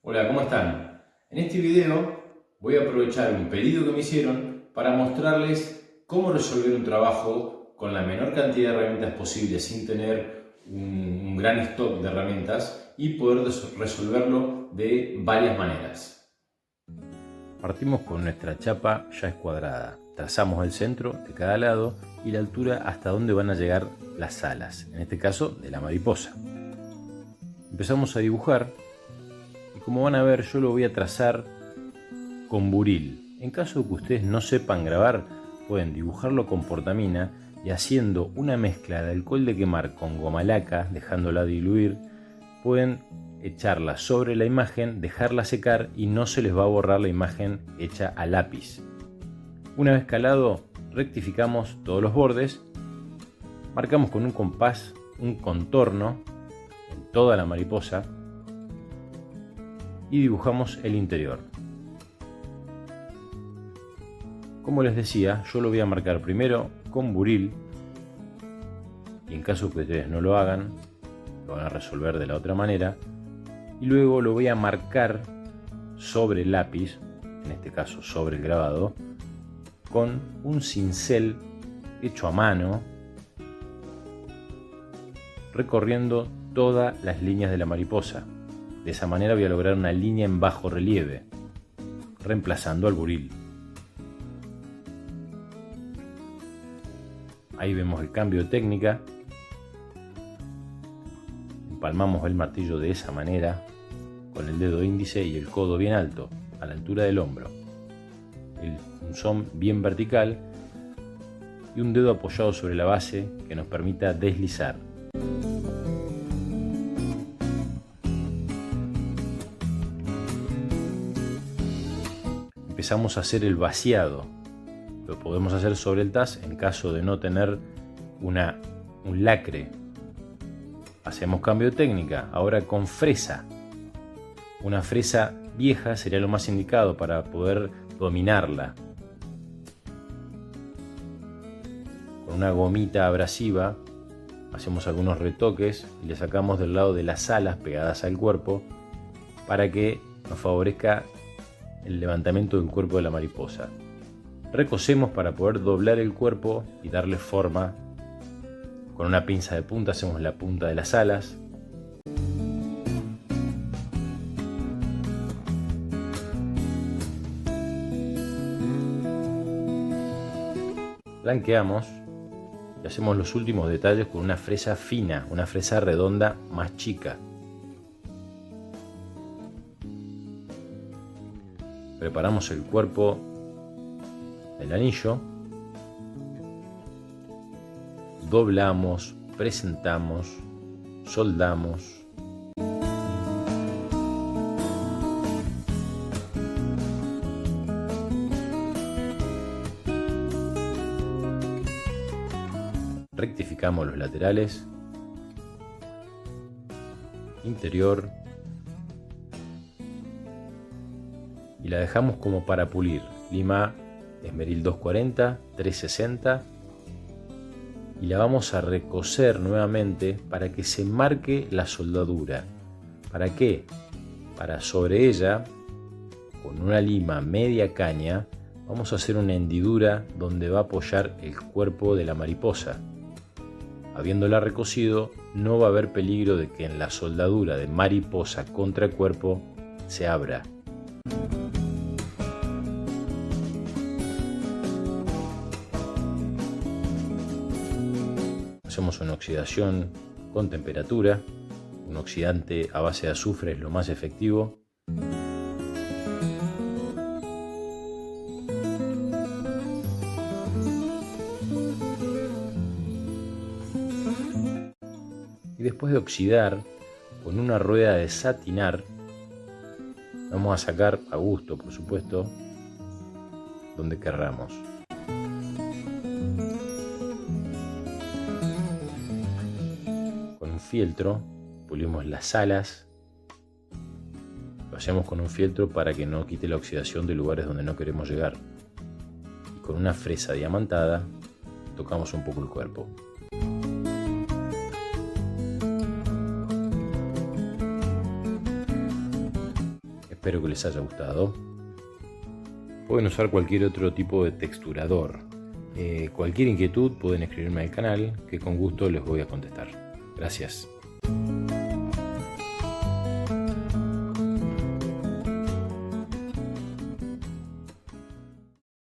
Hola, ¿cómo están? En este video voy a aprovechar un pedido que me hicieron para mostrarles cómo resolver un trabajo con la menor cantidad de herramientas posible sin tener un gran stock de herramientas y poder resolverlo de varias maneras. Partimos con nuestra chapa ya escuadrada. Trazamos el centro de cada lado y la altura hasta donde van a llegar las alas, en este caso de la mariposa. Empezamos a dibujar. Y como van a ver, yo lo voy a trazar con buril. En caso de que ustedes no sepan grabar, pueden dibujarlo con portamina y haciendo una mezcla de alcohol de quemar con goma laca, dejándola diluir, pueden echarla sobre la imagen, dejarla secar y no se les va a borrar la imagen hecha a lápiz. Una vez calado, rectificamos todos los bordes, marcamos con un compás un contorno en toda la mariposa y dibujamos el interior. Como les decía, yo lo voy a marcar primero con buril y en caso que ustedes no lo hagan, lo van a resolver de la otra manera, y luego lo voy a marcar sobre el lápiz, en este caso sobre el grabado, con un cincel hecho a mano, recorriendo todas las líneas de la mariposa. De esa manera voy a lograr una línea en bajo relieve, reemplazando al buril. Ahí vemos el cambio de técnica. Empalmamos el martillo de esa manera, con el dedo índice y el codo bien alto, a la altura del hombro. El punzón bien vertical y un dedo apoyado sobre la base que nos permita deslizar. Empezamos a hacer el vaciado. Lo podemos hacer sobre el TAS en caso de no tener un lacre. Hacemos cambio de técnica, ahora con fresa. Una fresa vieja sería lo más indicado para poder dominarla. Con una gomita abrasiva hacemos algunos retoques y le sacamos del lado de las alas pegadas al cuerpo para que nos favorezca el levantamiento del cuerpo de la mariposa. Recosemos para poder doblar el cuerpo y darle forma. Con una pinza de punta hacemos la punta de las alas. Blanqueamos y hacemos los últimos detalles con una fresa fina, una fresa redonda más chica. Preparamos el cuerpo del anillo, doblamos, presentamos, soldamos. Rectificamos los laterales, interior, y la dejamos como para pulir. Lima Esmeril 240, 360, y la vamos a recoser nuevamente para que se marque la soldadura. ¿Para qué? Para sobre ella, con una lima media caña, vamos a hacer una hendidura donde va a apoyar el cuerpo de la mariposa. Habiéndola recosido, no va a haber peligro de que en la soldadura de mariposa contra cuerpo se abra. Hacemos una oxidación con temperatura. Un oxidante a base de azufre es lo más efectivo. Y después de oxidar, con una rueda de satinar, vamos a sacar a gusto, por supuesto, donde querramos. Con un fieltro pulimos las alas. Lo hacemos con un fieltro para que no quite la oxidación de lugares donde no queremos llegar. Y con una fresa diamantada tocamos un poco el cuerpo. Espero que les haya gustado. Pueden usar cualquier otro tipo de texturador. Cualquier inquietud pueden escribirme al canal, que con gusto les voy a contestar. Gracias.